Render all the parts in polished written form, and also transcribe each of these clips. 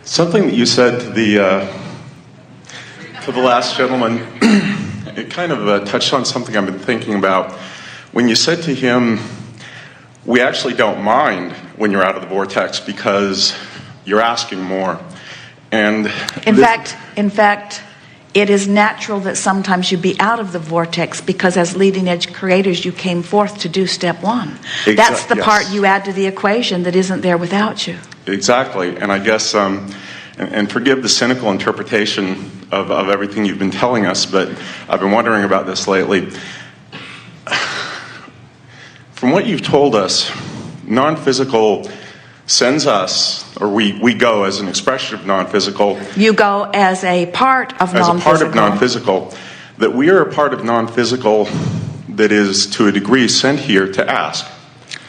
Something that you said to the last gentleman, it kind of touched on something I've been thinking about. When you said to him, we actually don't mind when you're out of the vortex because you're asking more. And in fact, it is natural that sometimes you be out of the vortex because as leading edge creators, you came forth to do step one. That's the part you add to the equation that isn't there without you. Exactly. And I guess, and forgive the cynical interpretation of everything you've been telling us, but I've been wondering about this lately. From what you've told us, non-physical sends us, or we go as an expression of non-physical. You go as a part of non-physical. As a part of non-physical. That we are a part of non-physical that is, to a degree, sent here to ask.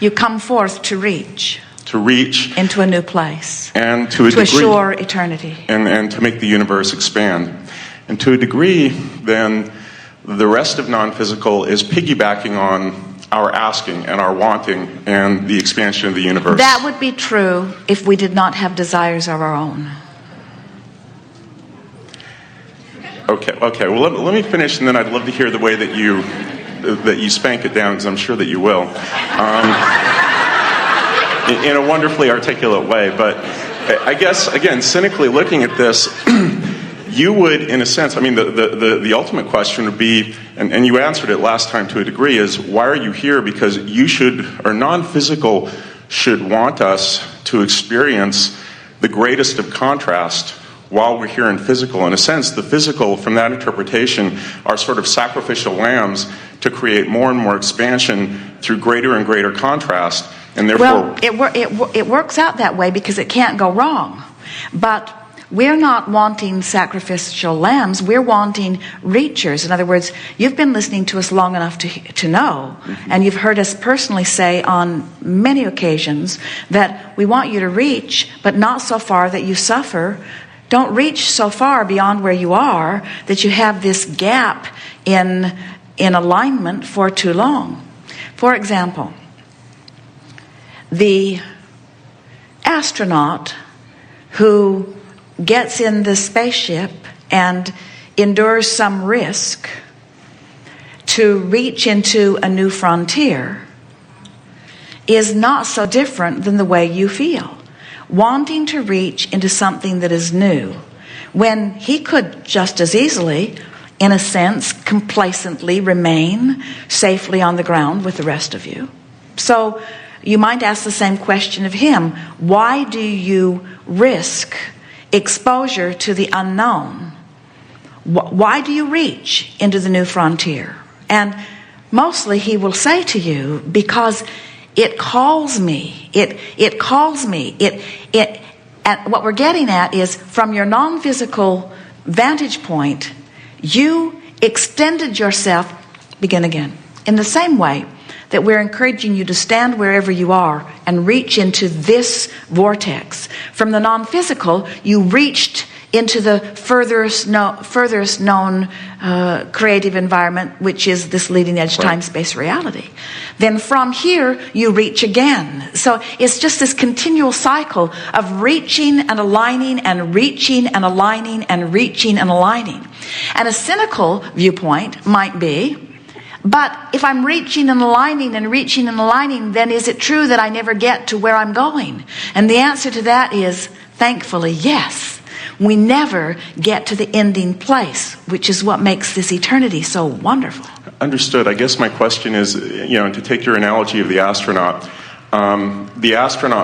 You come forth to reach. To reach. Into a new place. And to a degree. Assure eternity. And to make the universe expand. And to a degree, then, the rest of non-physical is piggybacking on our asking and our wanting and the expansion of the universe. That would be true if we did not have desires of our own. Okay. Well, let me finish, and then I'd love to hear the way that you spank it down, because I'm sure that you will, in a wonderfully articulate way. But I guess, again, cynically looking at this, you would, in a sense, I mean, the ultimate question would be, and you answered it last time to a degree, is why are you here? Because you should, or non-physical should want us to experience the greatest of contrast while we're here in physical. In a sense, the physical, from that interpretation, are sort of sacrificial lambs to create more and more expansion through greater and greater contrast. And therefore, well, it works out that way because it can't go wrong. But we're not wanting sacrificial lambs, we're wanting reachers. In other words, you've been listening to us long enough to know, and you've heard us personally say on many occasions that we want you to reach, but not so far that you suffer. Don't reach so far beyond where you are that you have this gap in alignment for too long. For example, the astronaut who gets in the spaceship and endures some risk to reach into a new frontier is not so different than the way you feel. Wanting to reach into something that is new, when he could just as easily, in a sense, complacently remain safely on the ground with the rest of you. So you might ask the same question of him. Why do you risk exposure to the unknown? Why do you reach into the new frontier? And mostly he will say to you, because it calls me. It calls me. And what we're getting at is, from your non-physical vantage point, you extended yourself, begin again, in the same way that we're encouraging you to stand wherever you are and reach into this vortex. From the non-physical, you reached into the furthest known creative environment, which is this leading edge time-space reality. Then from here, you reach again. So it's just this continual cycle of reaching and aligning and reaching and aligning and reaching and aligning. And a cynical viewpoint might be, but if I'm reaching and aligning and reaching and aligning, then is it true that I never get to where I'm going? And the answer to that is, thankfully, yes. We never get to the ending place, which is what makes this eternity so wonderful. Understood. I guess my question is, to take your analogy of the astronaut,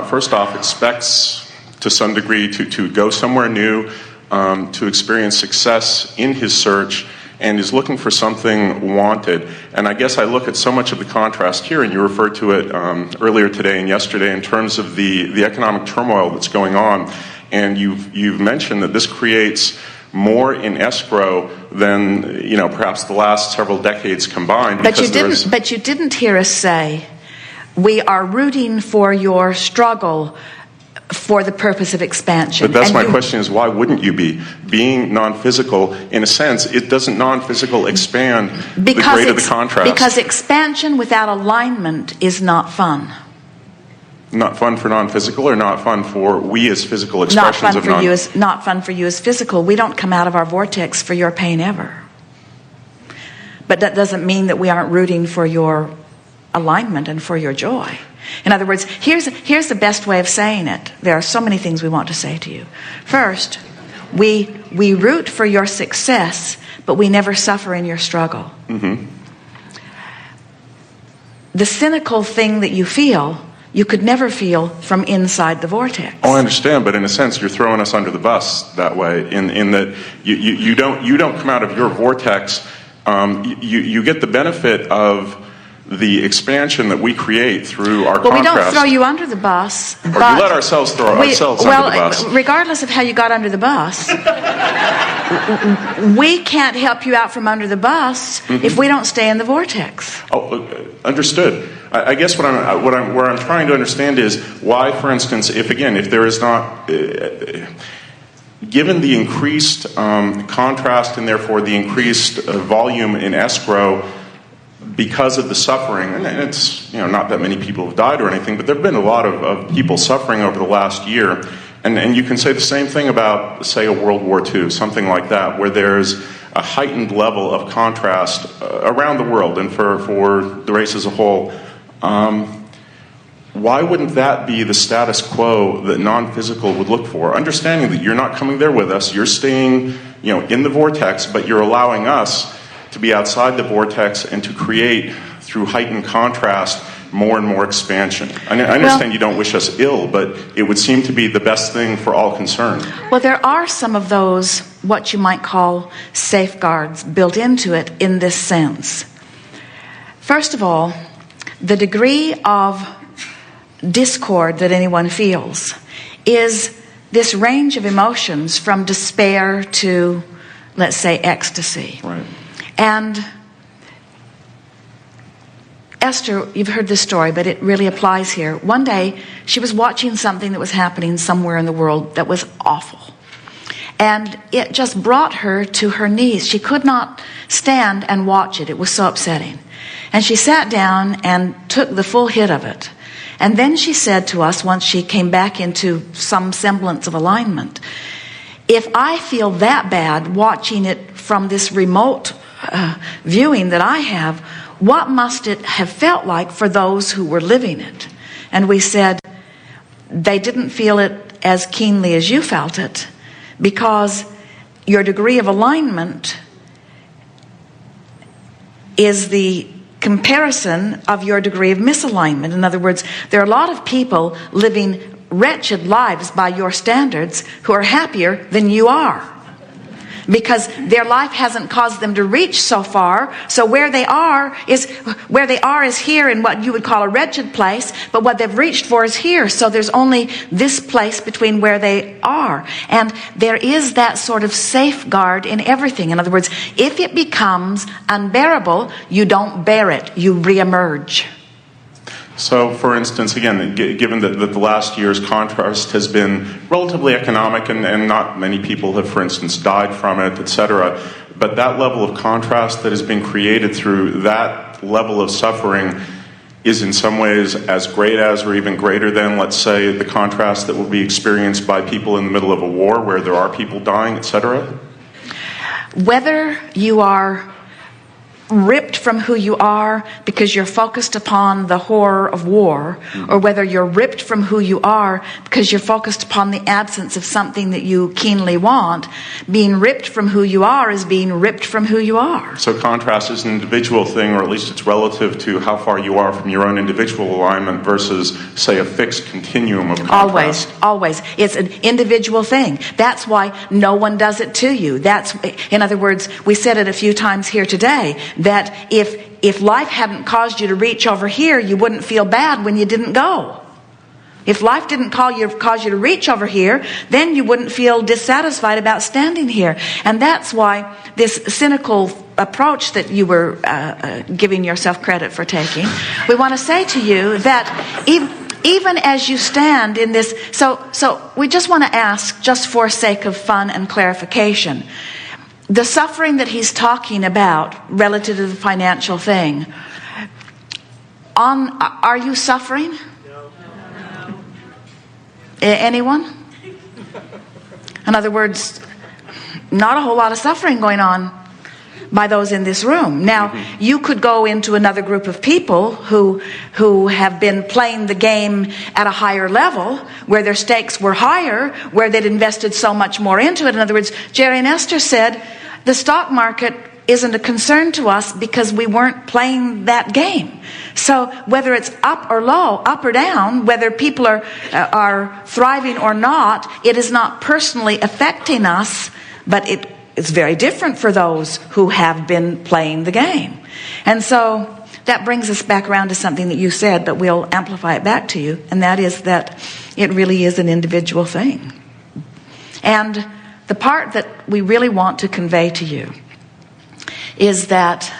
first off, expects to some degree to go somewhere new, to experience success in his search, and is looking for something wanted. And I guess I look at so much of the contrast here, and you referred to it earlier today and yesterday in terms of the economic turmoil that's going on. And you've mentioned that this creates more in escrow than perhaps the last several decades combined. But you didn't hear us say, we are rooting for your struggle for the purpose of expansion. But that's my question is, why wouldn't you be? Being non-physical, in a sense, it doesn't non-physical expand the greater the contrast. Because expansion without alignment is not fun. Not fun for non-physical, or not fun for we as physical Not expressions fun of for non... you as not fun for you as physical. We don't come out of our vortex for your pain ever. But that doesn't mean that we aren't rooting for your alignment and for your joy. In other words, here's the best way of saying it. There are so many things we want to say to you. First, we root for your success, but we never suffer in your struggle. Mm-hmm. The cynical thing that you feel, you could never feel from inside the vortex. Oh, I understand, but in a sense, you're throwing us under the bus that way. In that you don't come out of your vortex. You get the benefit of the expansion that we create through our contrast. Well, we don't throw you under the bus. Or we let ourselves throw ourselves under the bus. Regardless of how you got under the bus, we can't help you out from under the bus if we don't stay in the vortex. Oh, understood. I guess where I'm trying to understand is why, for instance, if there is not, given the increased contrast and therefore the increased volume in escrow, because of the suffering, and it's not that many people have died or anything, but there have been a lot of people suffering over the last year, and you can say the same thing about, say, a World War II, something like that, where there's a heightened level of contrast around the world and for the race as a whole. Why wouldn't that be the status quo that non-physical would look for? Understanding that you're not coming there with us, you're staying in the vortex, but you're allowing us to be outside the vortex and to create, through heightened contrast, more and more expansion. I understand you don't wish us ill, but it would seem to be the best thing for all concerned. Well, there are some of those, what you might call safeguards, built into it in this sense. First of all, the degree of discord that anyone feels is this range of emotions from despair to, let's say, ecstasy. Right. And Esther, you've heard this story, but it really applies here. One day, she was watching something that was happening somewhere in the world that was awful. And it just brought her to her knees. She could not stand and watch it. It was so upsetting. And she sat down and took the full hit of it. And then she said to us, once she came back into some semblance of alignment, if I feel that bad watching it from this remote viewing that I have, what must it have felt like for those who were living it? And we said, they didn't feel it as keenly as you felt it, because your degree of alignment is the comparison of your degree of misalignment. In other words, there are a lot of people living wretched lives by your standards who are happier than you are, because their life hasn't caused them to reach so far. So where they are is here in what you would call a wretched place, but what they've reached for is here. So there's only this place between where they are. And there is that sort of safeguard in everything. In other words, if it becomes unbearable, you don't bear it, you reemerge. So, for instance, again, given that the last year's contrast has been relatively economic and not many people have, for instance, died from it, etc., but that level of contrast that has been created through that level of suffering is in some ways as great as or even greater than, let's say, the contrast that will be experienced by people in the middle of a war where there are people dying, etc.? Whether you are ripped from who you are because you're focused upon the horror of war, or whether you're ripped from who you are because you're focused upon the absence of something that you keenly want, being ripped from who you are is being ripped from who you are. So contrast is an individual thing, or at least it's relative to how far you are from your own individual alignment versus, say, a fixed continuum of contrast. Always. It's an individual thing. That's why no one does it to you. In other words, we said it a few times here today, that if life hadn't caused you to reach over here, you wouldn't feel bad when you didn't go. If life didn't cause you to reach over here, then you wouldn't feel dissatisfied about standing here. And that's why this cynical approach that you were giving yourself credit for taking, we want to say to you that even as you stand in this, so we just want to ask, just for sake of fun and clarification, the suffering that he's talking about relative to the financial thing, are you suffering? Anyone? In other words, not a whole lot of suffering going on by those in this room. Now, you could go into another group of people who have been playing the game at a higher level, where their stakes were higher, where they'd invested so much more into it. In other words, Jerry and Esther said, the stock market isn't a concern to us because we weren't playing that game. So whether it's up or low, up or down, whether people are thriving or not, it is not personally affecting us, but it's very different for those who have been playing the game. And so that brings us back around to something that you said, but we'll amplify it back to you, and that is that it really is an individual thing. And the part that we really want to convey to you is that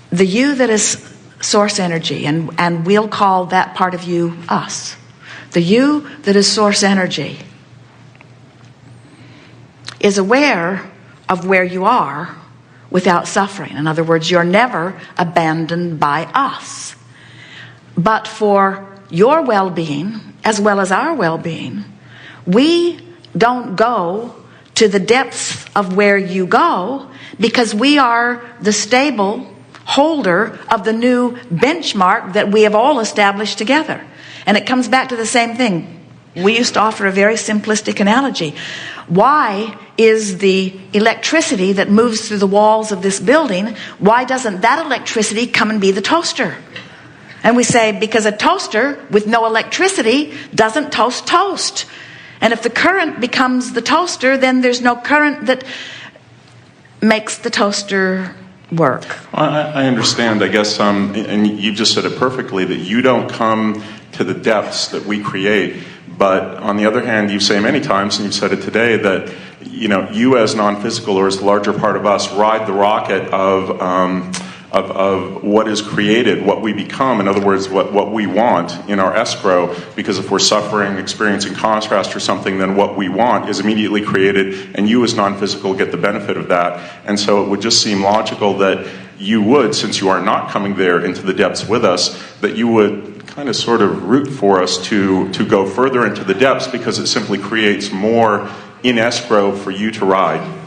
the you that is source energy, and we'll call that part of you us, the you that is source energy is aware of where you are without suffering. In other words, you're never abandoned by us. But for your well-being, as well as our well-being, we don't go to the depths of where you go, because we are the stable holder of the new benchmark that we have all established together. And it comes back to the same thing. We used to offer a very simplistic analogy. Why is the electricity that moves through the walls of this building, why doesn't that electricity come and be the toaster? And we say, because a toaster with no electricity doesn't toast toast. And if the current becomes the toaster, then there's no current that makes the toaster work. Well, I understand, I guess, and you just said it perfectly, that you don't come to the depths that we create. But on the other hand, you say many times, and you've said it today, that you as non-physical, or as the larger part of us, ride the rocket of what is created, what we become. In other words, what we want in our escrow. Because if we're suffering, experiencing contrast or something, then what we want is immediately created, and you as non-physical get the benefit of that. And so it would just seem logical that you would, since you are not coming there into the depths with us, that you would kind of sort of root for us to go further into the depths, because it simply creates more in escrow for you to ride.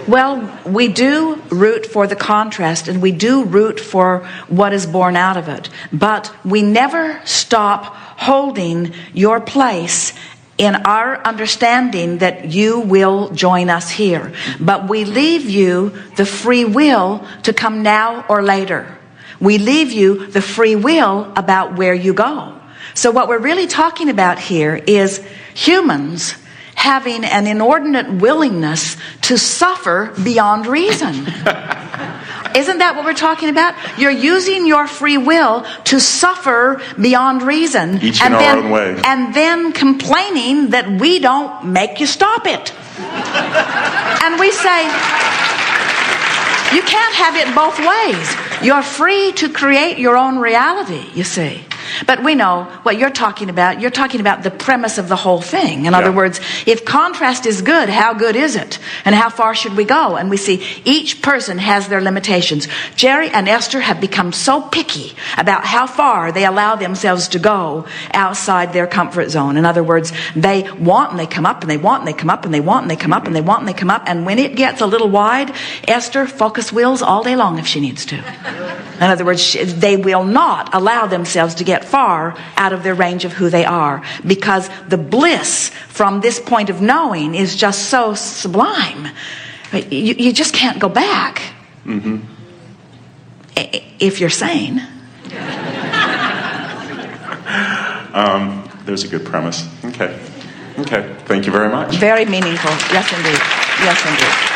Well, we do root for the contrast, and we do root for what is born out of it. But we never stop holding your place in our understanding that you will join us here. But we leave you the free will to come now or later. We leave you the free will about where you go. So what we're really talking about here is humans having an inordinate willingness to suffer beyond reason. Isn't that what we're talking about? You're using your free will to suffer beyond reason. Each in our own way. And then complaining that we don't make you stop it. And we say, you can't have it both ways. You're free to create your own reality, you see. But we know what you're talking about. You're talking about the premise of the whole thing. In other words, if contrast is good, how good is it? And how far should we go? And we see each person has their limitations. Jerry and Esther have become so picky about how far they allow themselves to go outside their comfort zone. In other words, they want and they come up, and they want and they come up, and they want and they come up, and they want and they come up. And when it gets a little wide, Esther focus wheels all day long if she needs to. In other words, they will not allow themselves to get far out of their range of who they are, because the bliss from this point of knowing is just so sublime. You just can't go back. Mm-hmm. If you're sane. There's a good premise. Okay. Thank you very much. Very meaningful. Yes, indeed. Yes, indeed.